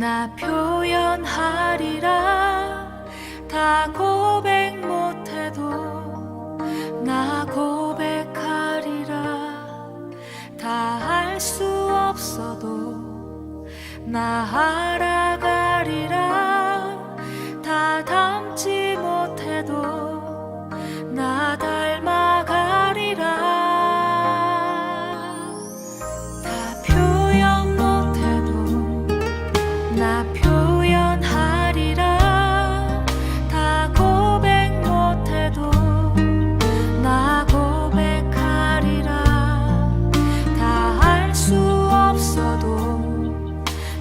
나 표현하리라. 다 고백 못해도 나 고백하리라. 다 알 수 없어도 나 알아가리라. 다 닮지 못해도 나 닮아가리라. 다 표현 못해도 나 표현하리라. 다 고백 못해도 나 고백하리라. 다 알 수 없어도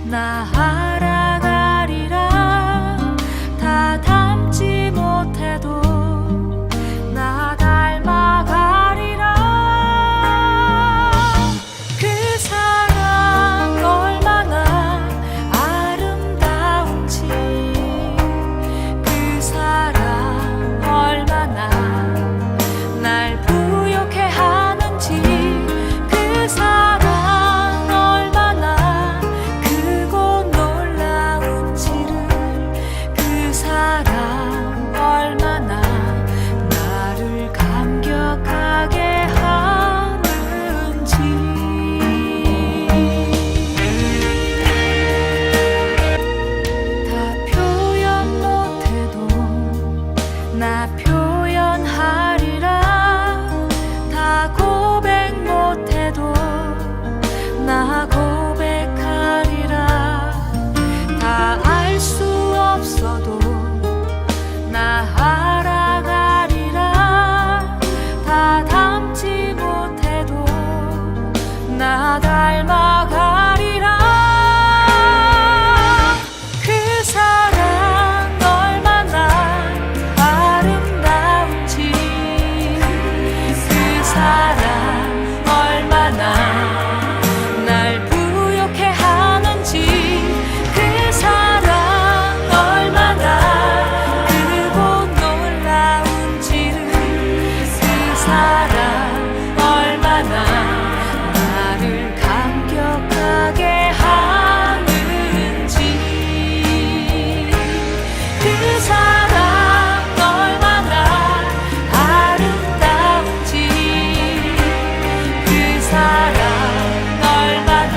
나 알아가리라. 다 닮지 못해도 나 닮아가리라. 그 사랑 얼마나 아름다운지, 그 사랑 얼마나 날 부욕해 하는지, 그 사랑 얼마나 크고 놀라운지를, 그 사랑 얼마나 나를 감격하게 하는지. 다 표현 못해도 나 표현하리라. 다 고백 못해도 나 고백하리라. 다 알 수 없어도 나 알아가리라. 다 닮지 못해도 나 닮아가리라. 그 사랑 얼마나 아름다운지, 그 사랑 얼마나 날 부욕해 하는지, 그 사랑 얼마나 크고 놀라운지를, 그 사랑 얼마나 나를 감격하게 하는지, 그 사랑 얼마나 아름다운지, 그 사랑 얼마나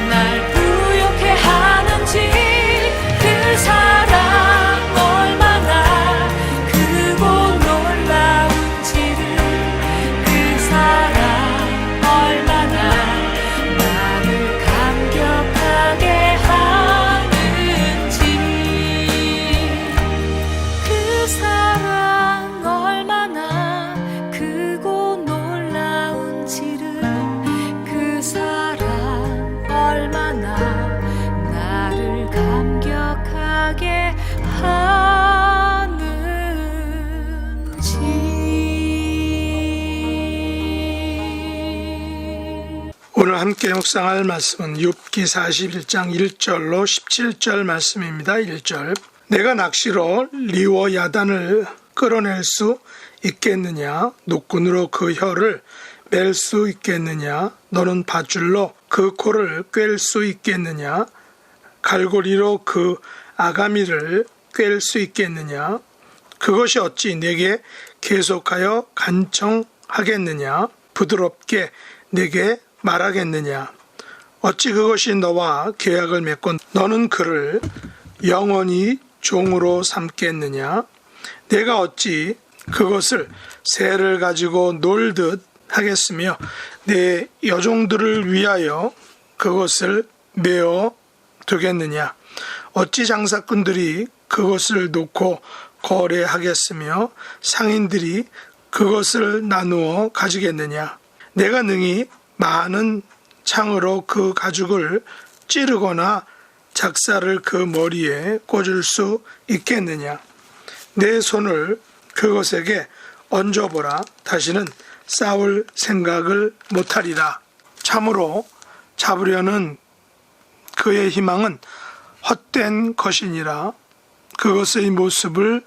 날 부욕해 하는지, 그 사랑 얼마나 크고 놀라운지를, 그 사랑 얼마나 나를 감격하게 하는지, 그 사랑 얼마나 크고 놀라운지를, 그 사랑 얼마나 나를 감격하게 하는지. 오늘 함께 묵상할 말씀은 욥기 41장 1절로 17절 말씀입니다. 1절. 내가 낚시로 리워 야단을 끌어낼 수 있겠느냐? 노끈으로 그 혀를 맬 수 있겠느냐? 너는 밧줄로 그 코를 꿰일 수 있겠느냐? 갈고리로 그 아가미를 꿰일 수 있겠느냐? 그것이 어찌 내게 계속하여 간청하겠느냐? 부드럽게 내게 말하겠느냐? 어찌 그것이 너와 계약을 맺고 너는 그를 영원히 종으로 삼겠느냐? 내가 어찌 그것을 새를 가지고 놀듯 하겠으며 내 여종들을 위하여 그것을 메어 두겠느냐? 어찌 장사꾼들이 그것을 놓고 거래하겠으며 상인들이 그것을 나누어 가지겠느냐? 내가 능히 많은 창으로 그 가죽을 찌르거나 작사를 그 머리에 꽂을 수 있겠느냐? 내 손을 그것에게 얹어보라. 다시는 싸울 생각을 못하리라. 참으로 잡으려는 그의 희망은 헛된 것이니라. 그것의 모습을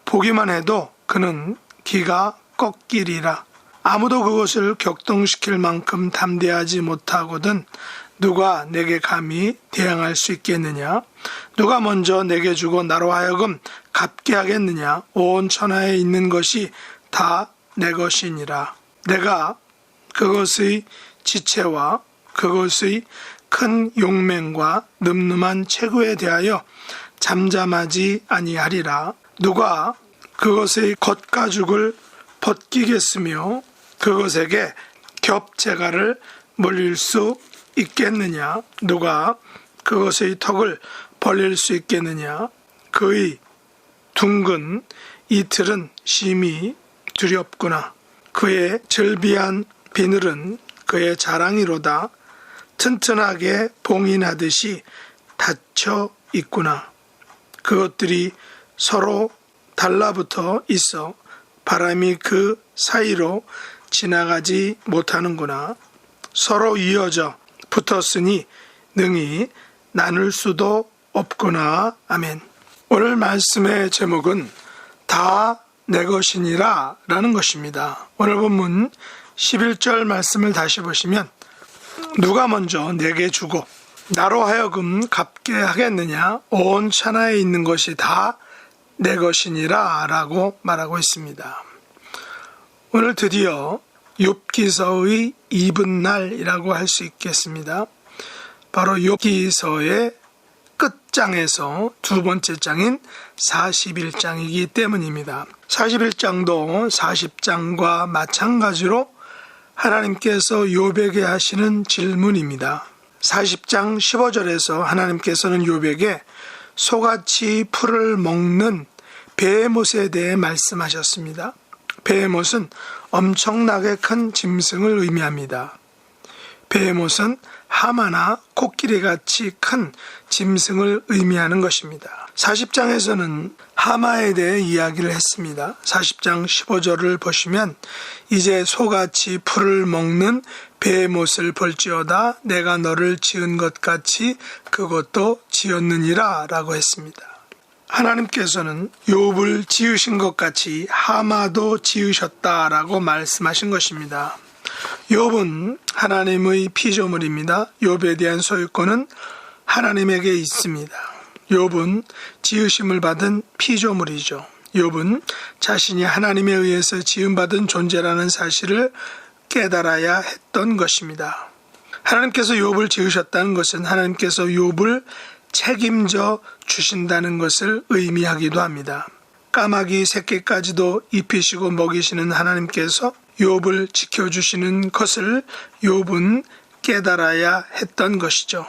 보기만 해도 그는 기가 꺾이리라. 아무도 그것을 격동시킬 만큼 담대하지 못하거든 누가 내게 감히 대항할 수 있겠느냐? 누가 먼저 내게 주고 나로 하여금 갚게 하겠느냐? 온 천하에 있는 것이 다 내 것이니라. 내가 그것의 지체와 그것의 큰 용맹과 늠름한 체구에 대하여 잠잠하지 아니하리라. 누가 그것의 겉가죽을 벗기겠으며 그것에게 겹재갈을 물릴 수 있겠느냐? 누가 그것의 턱을 벌릴 수 있겠느냐? 그의 둥근 이틀은 심히 두렵구나. 그의 절비한 비늘은 그의 자랑이로다. 튼튼하게 봉인하듯이 닫혀 있구나. 그것들이 서로 달라붙어 있어 바람이 그 사이로 지나가지 못하는구나. 서로 이어져 붙었으니 능히 나눌 수도 없구나. 아멘. 오늘 말씀의 제목은 다 내 것이니라 라는 것입니다. 오늘 본문 11절 말씀을 다시 보시면 누가 먼저 내게 주고 나로 하여금 갚게 하겠느냐? 온 천하에 있는 것이 다 내 것이니라 라고 말하고 있습니다. 오늘 드디어 욥기서의 이브날이라고 할 수 있겠습니다. 바로 욥기서의 끝장에서 두 번째 장인 41장이기 때문입니다. 41장도 40장과 마찬가지로 하나님께서 욥에게 하시는 질문입니다. 40장 15절에서 하나님께서는 욥에게 소같이 풀을 먹는 베헤못에 대해 말씀하셨습니다. 베헤못은 엄청나게 큰 짐승을 의미합니다. 베헤못은 하마나 코끼리같이 큰 짐승을 의미하는 것입니다. 40장에서는 하마에 대해 이야기를 했습니다. 40장 15절을 보시면 이제 소같이 풀을 먹는 베헤못을 볼지어다 내가 너를 지은 것 같이 그것도 지었느니라 라고 했습니다. 하나님께서는 욥을 지으신 것 같이 하마도 지으셨다라고 말씀하신 것입니다. 욥은 하나님의 피조물입니다. 욥에 대한 소유권은 하나님에게 있습니다. 욥은 지으심을 받은 피조물이죠. 욥은 자신이 하나님에 의해서 지음받은 존재라는 사실을 깨달아야 했던 것입니다. 하나님께서 욥을 지으셨다는 것은 하나님께서 욥을 책임져 주신다는 것을 의미하기도 합니다. 까마귀 새끼까지도 입히시고 먹이시는 하나님께서 욥을 지켜주시는 것을 욥은 깨달아야 했던 것이죠.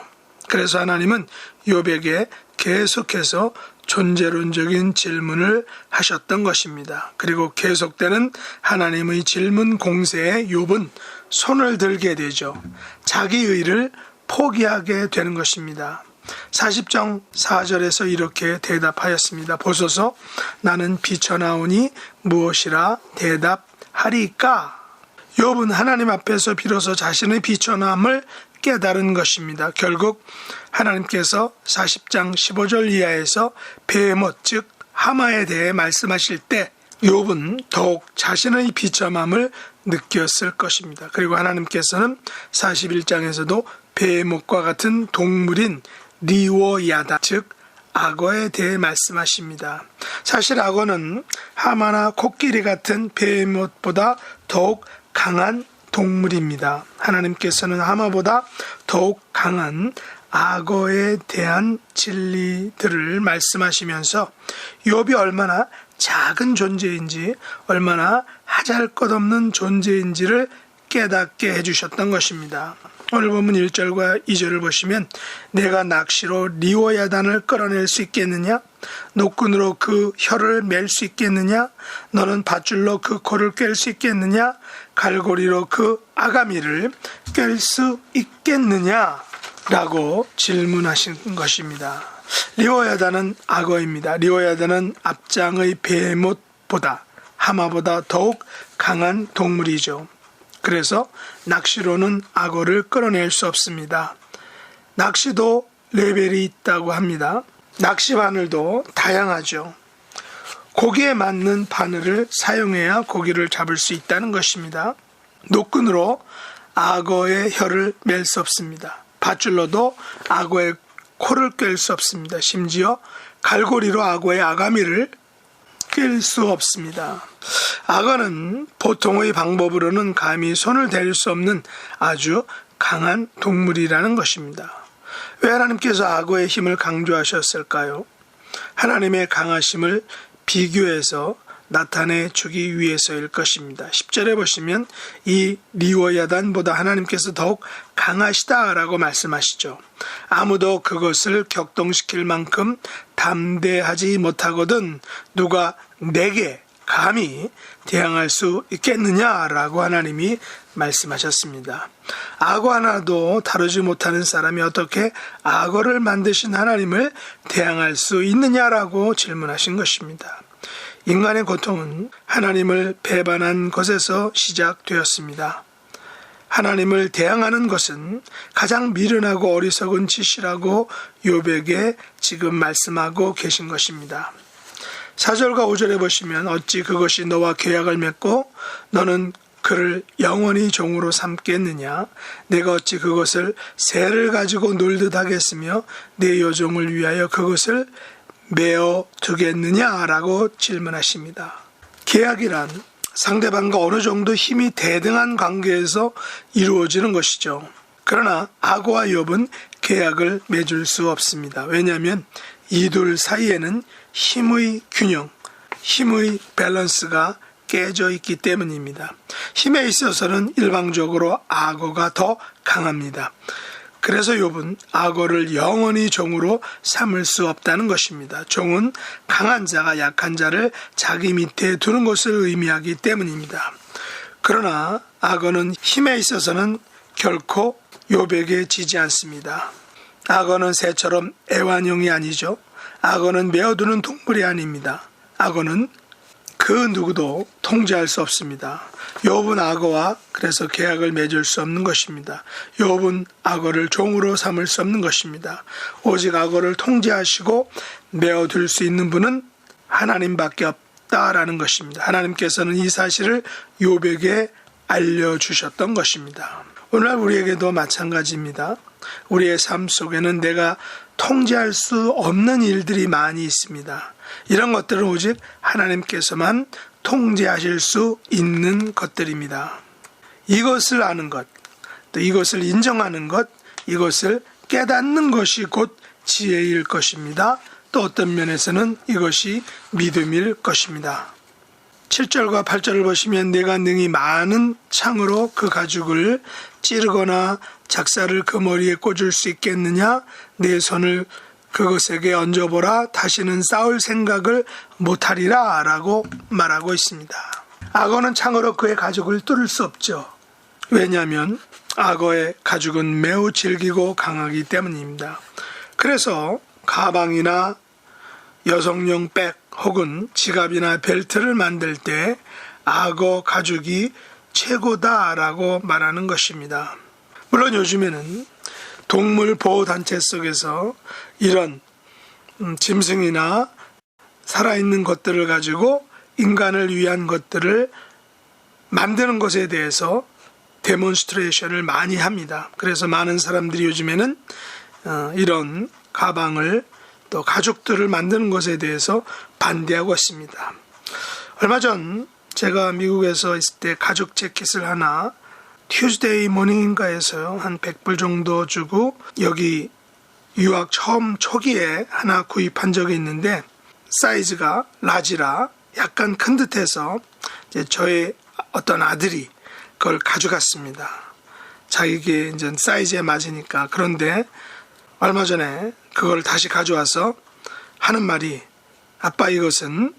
그래서 하나님은 욥에게 계속해서 존재론적인 질문을 하셨던 것입니다. 그리고 계속되는 하나님의 질문 공세에 욥은 손을 들게 되죠. 자기 의를 포기하게 되는 것입니다. 40장 4절에서 이렇게 대답하였습니다. 보소서 나는 비쳐나오니 무엇이라 대답하리까? 욥은 하나님 앞에서 비로소 자신의 비천함을 깨달은 것입니다. 결국 하나님께서 40장 15절 이하에서 베헤못 즉 하마에 대해 말씀하실 때 욥은 더욱 자신의 비참함을 느꼈을 것입니다. 그리고 하나님께서는 41장에서도 베헤못과 같은 동물인 리워야다 즉 악어에 대해 말씀하십니다. 사실 악어는 하마나 코끼리 같은 베헤못보다 더욱 강한 동물입니다. 하나님께서는 하마보다 더욱 강한 악어에 대한 진리들을 말씀하시면서 욥이 얼마나 작은 존재인지 얼마나 하잘것없는 존재인지를 깨닫게 해주셨던 것입니다. 오늘 본문 1절과 2절을 보시면 내가 낚시로 리워야단을 끌어낼 수 있겠느냐? 노끈으로 그 혀를 맬 수 있겠느냐? 너는 밧줄로 그 코를 꿰 수 있겠느냐? 갈고리로 그 아가미를 꿰 수 있겠느냐? 라고 질문하신 것입니다. 리워야단은 악어입니다. 리워야단은 앞장의 베헤못보다 하마보다 더욱 강한 동물이죠. 그래서 낚시로는 악어를 끌어낼 수 없습니다. 낚시도 레벨이 있다고 합니다. 낚시 바늘도 다양하죠. 고기에 맞는 바늘을 사용해야 고기를 잡을 수 있다는 것입니다. 노끈으로 악어의 혀를 맬 수 없습니다. 밧줄로도 악어의 코를 꿰 수 없습니다. 심지어 갈고리로 악어의 아가미를 꿰 수 없습니다. 악어는 보통의 방법으로는 감히 손을 댈 수 없는 아주 강한 동물이라는 것입니다. 왜 하나님께서 악어의 힘을 강조하셨을까요? 하나님의 강하심을 비교해서 나타내 주기 위해서일 것입니다. 10절에 보시면 이 리워야단보다 하나님께서 더욱 강하시다라고 말씀하시죠. 아무도 그것을 격동시킬 만큼 담대하지 못하거든 누가 내게 감히 대항할 수 있겠느냐라고 하나님이 말씀하셨습니다. 악어 하나도 다루지 못하는 사람이 어떻게 악어를 만드신 하나님을 대항할 수 있느냐라고 질문하신 것입니다. 인간의 고통은 하나님을 배반한 것에서 시작되었습니다. 하나님을 대항하는 것은 가장 미련하고 어리석은 짓이라고 욥에게 지금 말씀하고 계신 것입니다. 4절과 5절에 보시면 어찌 그것이 너와 계약을 맺고 너는 그를 영원히 종으로 삼겠느냐? 내가 어찌 그것을 새를 가지고 놀듯 하겠으며 내 여종을 위하여 그것을 메어 두겠느냐라고 질문하십니다. 계약이란 상대방과 어느 정도 힘이 대등한 관계에서 이루어지는 것이죠. 그러나 악어와 욥은 계약을 맺을 수 없습니다. 왜냐하면 이 둘 사이에는 힘의 균형, 힘의 밸런스가 깨져 있기 때문입니다. 힘에 있어서는 일방적으로 악어가 더 강합니다. 그래서 욥은 악어를 영원히 종으로 삼을 수 없다는 것입니다. 종은 강한 자가 약한 자를 자기 밑에 두는 것을 의미하기 때문입니다. 그러나 악어는 힘에 있어서는 결코 욥에게 지지 않습니다. 악어는 새처럼 애완용이 아니죠. 악어는 메어두는 동물이 아닙니다. 악어는 그 누구도 통제할 수 없습니다. 욥은 악어와 그래서 계약을 맺을 수 없는 것입니다. 욥은 악어를 종으로 삼을 수 없는 것입니다. 오직 악어를 통제하시고 메어둘 수 있는 분은 하나님밖에 없다라는 것입니다. 하나님께서는 이 사실을 욥에게 알려주셨던 것입니다. 오늘 우리에게도 마찬가지입니다. 우리의 삶 속에는 내가 통제할 수 없는 일들이 많이 있습니다. 이런 것들은 오직 하나님께서만 통제하실 수 있는 것들입니다. 이것을 아는 것, 또 이것을 인정하는 것, 이것을 깨닫는 것이 곧 지혜일 것입니다. 또 어떤 면에서는 이것이 믿음일 것입니다. 7절과 8절을 보시면 내가 능히 많은 창으로 그 가죽을 찌르거나 작사를 그 머리에 꽂을 수 있겠느냐? 내 손을 그것에게 얹어보라. 다시는 싸울 생각을 못하리라 라고 말하고 있습니다. 악어는 창으로 그의 가죽을 뚫을 수 없죠. 왜냐하면 악어의 가죽은 매우 질기고 강하기 때문입니다. 그래서 가방이나 여성용 백 혹은 지갑이나 벨트를 만들 때 악어 가죽이 최고다라고 말하는 것입니다. 물론 요즘에는 동물 보호단체 속에서 이런 짐승이나 살아있는 것들을 가지고 인간을 위한 것들을 만드는 것에 대해서 데몬스트레이션을 많이 합니다. 그래서 많은 사람들이 요즘에는 이런 가방을 또 가죽들을 만드는 것에 대해서 반대하고 있습니다. 얼마 전 제가 미국에서 있을 때 가죽 재킷을 하나 튜즈데이 모닝인가에서요 한 100불 정도 주고 여기 유학 처음 초기에 하나 구입한 적이 있는데 사이즈가 라지라 약간 큰 듯해서 이제 저의 어떤 아들이 그걸 가져갔습니다. 자기게 이제 사이즈에 맞으니까. 그런데 얼마 전에 그걸 다시 가져와서 하는 말이 아빠 이것은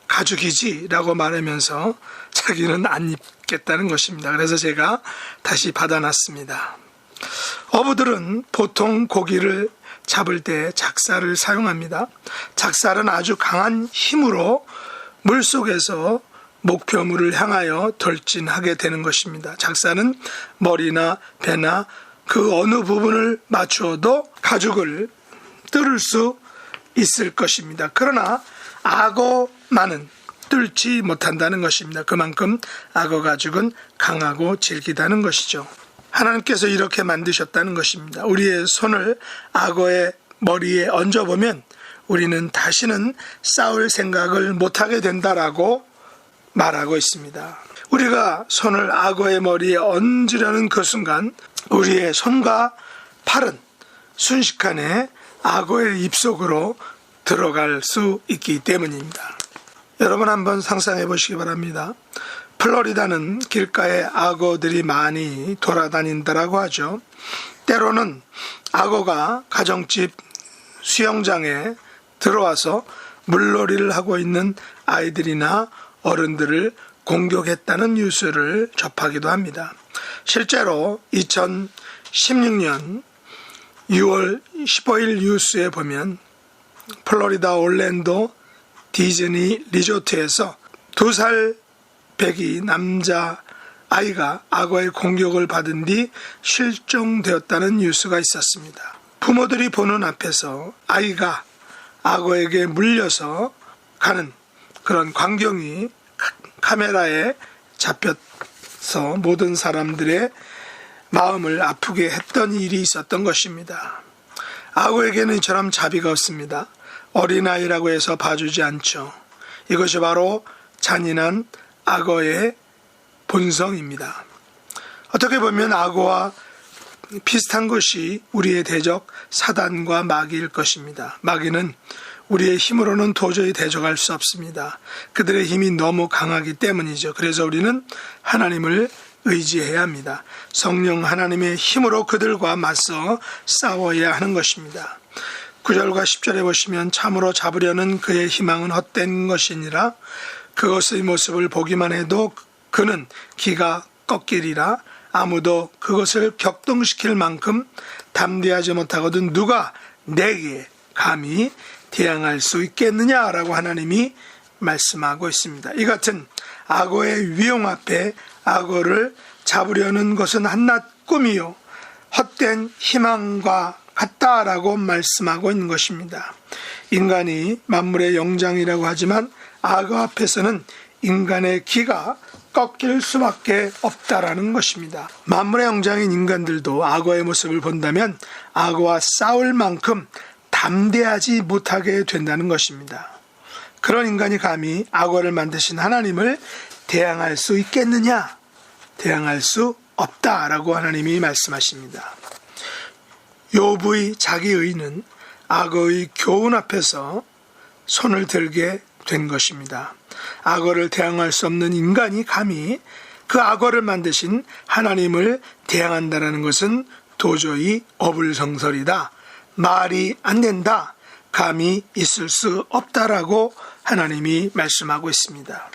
가죽이지 라고 말하면서 자기는 안 입겠다는 것입니다. 그래서 제가 다시 받아놨습니다. 어부들은 보통 고기를 잡을 때 작사를 사용합니다. 작사는 아주 강한 힘으로 물속에서 목표물을 향하여 돌진하게 되는 것입니다. 작사는 머리나 배나 그 어느 부분을 맞추어도 가죽을 뚫을 수 있을 것입니다. 그러나 악어만은 뚫지 못한다는 것입니다. 그만큼 악어 가죽은 강하고 질기다는 것이죠. 하나님께서 이렇게 만드셨다는 것입니다. 우리의 손을 악어의 머리에 얹어보면 우리는 다시는 싸울 생각을 못하게 된다라고 말하고 있습니다. 우리가 손을 악어의 머리에 얹으려는 그 순간 우리의 손과 팔은 순식간에 악어의 입속으로 들어갈 수 있기 때문입니다. 여러분 한번 상상해 보시기 바랍니다. 플로리다는 길가에 악어들이 많이 돌아다닌다라고 하죠. 때로는 악어가 가정집 수영장에 들어와서 물놀이를 하고 있는 아이들이나 어른들을 공격했다는 뉴스를 접하기도 합니다. 실제로 2016년 6월 15일 뉴스에 보면 플로리다 올랜도 디즈니 리조트에서 2살 배기 남자 아이가 악어의 공격을 받은 뒤 실종되었다는 뉴스가 있었습니다. 부모들이 보는 앞에서 아이가 악어에게 물려서 가는 그런 광경이 카메라에 잡혀서 모든 사람들의 마음을 아프게 했던 일이 있었던 것입니다. 악어에게는 이처럼 자비가 없습니다. 어린아이라고 해서 봐주지 않죠. 이것이 바로 잔인한 악어의 본성입니다. 어떻게 보면 악어와 비슷한 것이 우리의 대적 사단과 마귀일 것입니다. 마귀는 우리의 힘으로는 도저히 대적할 수 없습니다. 그들의 힘이 너무 강하기 때문이죠. 그래서 우리는 하나님을 의지해야 합니다. 성령 하나님의 힘으로 그들과 맞서 싸워야 하는 것입니다. 9절과 10절에 보시면 참으로 잡으려는 그의 희망은 헛된 것이니라. 그것의 모습을 보기만 해도 그는 기가 꺾이리라. 아무도 그것을 격동시킬 만큼 담대하지 못하거든 누가 내게 감히 대항할 수 있겠느냐라고 하나님이 말씀하고 있습니다. 이 같은 악어의 위용 앞에 악어를 잡으려는 것은 한낱 꿈이요 헛된 희망과 같다라고 말씀하고 있는 것입니다. 인간이 만물의 영장이라고 하지만 악어 앞에서는 인간의 기가 꺾일 수밖에 없다라는 것입니다. 만물의 영장인 인간들도 악어의 모습을 본다면 악어와 싸울 만큼 담대하지 못하게 된다는 것입니다. 그런 인간이 감히 악어를 만드신 하나님을 대항할 수 있겠느냐? 대항할 수 없다라고 하나님이 말씀하십니다. 욥의 자기 의는 악어의 교훈 앞에서 손을 들게 된 것입니다. 악어를 대항할 수 없는 인간이 감히 그 악어를 만드신 하나님을 대항한다는 것은 도저히 어불성설이다. 말이 안 된다. 감히 있을 수 없다라고 하나님이 말씀하고 있습니다.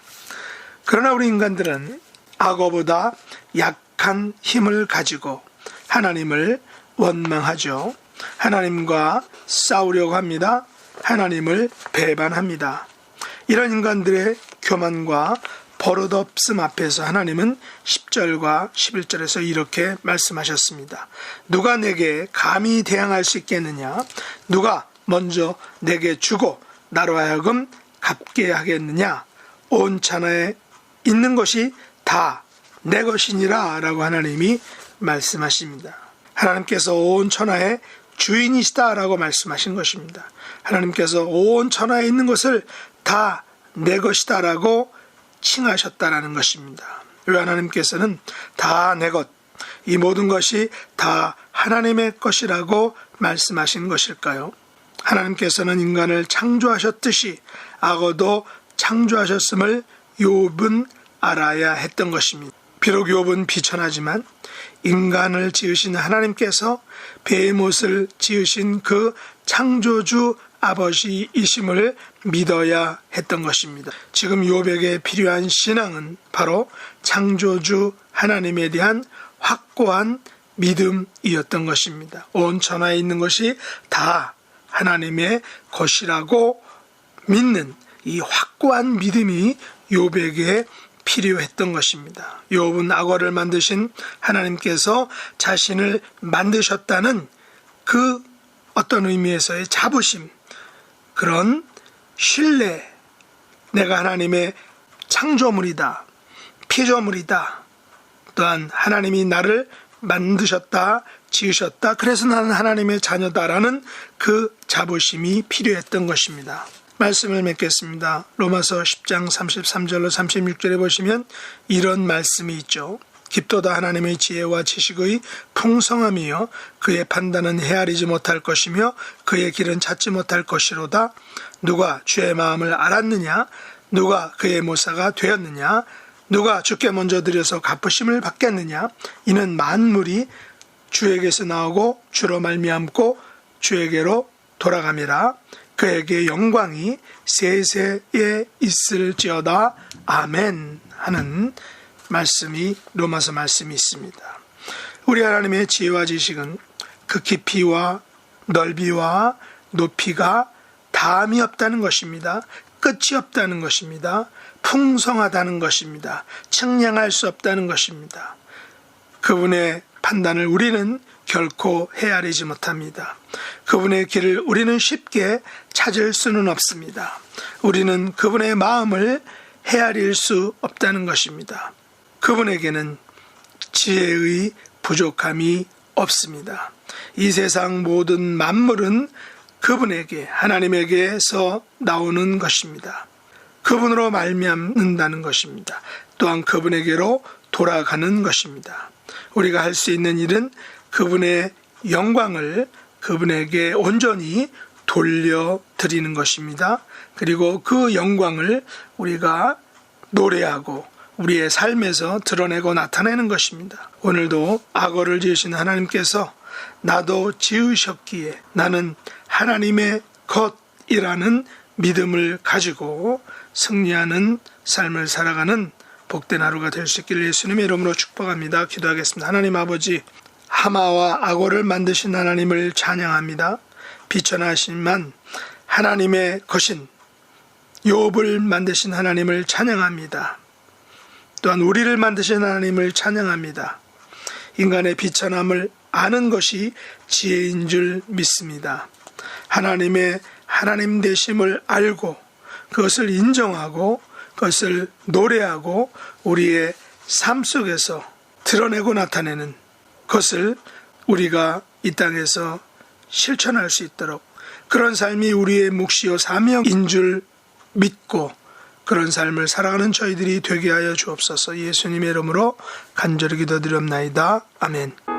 그러나 우리 인간들은 악어보다 약한 힘을 가지고 하나님을 원망하죠. 하나님과 싸우려고 합니다. 하나님을 배반합니다. 이런 인간들의 교만과 버릇없음 앞에서 하나님은 10절과 11절에서 이렇게 말씀하셨습니다. 누가 내게 감히 대항할 수 있겠느냐? 누가 먼저 내게 주고 나로 하여금 갚게 하겠느냐? 온 천하에 있는 것이 다 내 것이니라 라고 하나님이 말씀하십니다. 하나님께서 온 천하의 주인이시다 라고 말씀하신 것입니다. 하나님께서 온 천하에 있는 것을 다 내 것이다 라고 칭하셨다라는 것입니다. 왜 하나님께서는 다 내 것, 이 모든 것이 다 하나님의 것이라고 말씀하신 것일까요? 하나님께서는 인간을 창조하셨듯이 악어도 창조하셨음을 욥은 알아야 했던 것입니다. 비록 욥은 비천하지만 인간을 지으신 하나님께서 베헤못을 지으신 그 창조주 아버지이심을 믿어야 했던 것입니다. 지금 욥에게 필요한 신앙은 바로 창조주 하나님에 대한 확고한 믿음이었던 것입니다. 온 천하에 있는 것이 다 하나님의 것이라고 믿는 이 확고한 믿음이 욥에게 필요했던 것입니다. 욥은 악어를 만드신 하나님께서 자신을 만드셨다는 그 어떤 의미에서의 자부심, 그런 신뢰 내가 하나님의 창조물이다, 피조물이다. 또한 하나님이 나를 만드셨다, 지으셨다. 그래서 나는 하나님의 자녀다라는 그 자부심이 필요했던 것입니다. 말씀을 맺겠습니다. 로마서 10장 33절로 36절에 보시면 이런 말씀이 있죠. 깊도다 하나님의 지혜와 지식의 풍성함이요 그의 판단은 헤아리지 못할 것이며 그의 길은 찾지 못할 것이로다. 누가 주의 마음을 알았느냐? 누가 그의 모사가 되었느냐? 누가 주께 먼저 드려서 갚으심을 받겠느냐? 이는 만물이 주에게서 나오고 주로 말미암고 주에게로 돌아감이라. 그에게 영광이 세세에 있을지어다. 아멘 하는 말씀이 로마서 말씀이 있습니다. 우리 하나님의 지혜와 지식은 그 깊이와 넓이와 높이가 다함이 없다는 것입니다. 끝이 없다는 것입니다. 풍성하다는 것입니다. 측량할 수 없다는 것입니다. 그분의 판단을 우리는 결코 헤아리지 못합니다. 그분의 길을 우리는 쉽게 찾을 수는 없습니다. 우리는 그분의 마음을 헤아릴 수 없다는 것입니다. 그분에게는 지혜의 부족함이 없습니다. 이 세상 모든 만물은 그분에게, 하나님에게서 나오는 것입니다. 그분으로 말미암는다는 것입니다. 또한 그분에게로 돌아가는 것입니다. 우리가 할 수 있는 일은 그분의 영광을 그분에게 온전히 돌려드리는 것입니다. 그리고 그 영광을 우리가 노래하고 우리의 삶에서 드러내고 나타내는 것입니다. 오늘도 악어를 지으신 하나님께서 나도 지으셨기에 나는 하나님의 것이라는 믿음을 가지고 승리하는 삶을 살아가는 복된 하루가 될 수 있기를 예수님의 이름으로 축복합니다. 기도하겠습니다. 하나님 아버지, 하마와 악어를 만드신 하나님을 찬양합니다. 비천하시만 하나님의 것인 욥을 만드신 하나님을 찬양합니다. 또한 우리를 만드신 하나님을 찬양합니다. 인간의 비천함을 아는 것이 지혜인 줄 믿습니다. 하나님의 하나님 되심을 알고 그것을 인정하고 그것을 노래하고 우리의 삶 속에서 드러내고 나타내는 것을 우리가 이 땅에서 실천할 수 있도록 그런 삶이 우리의 몫이요 사명인 줄 믿고 그런 삶을 살아가는 저희들이 되게 하여 주옵소서. 예수님의 이름으로 간절히 기도드렸나이다. 아멘.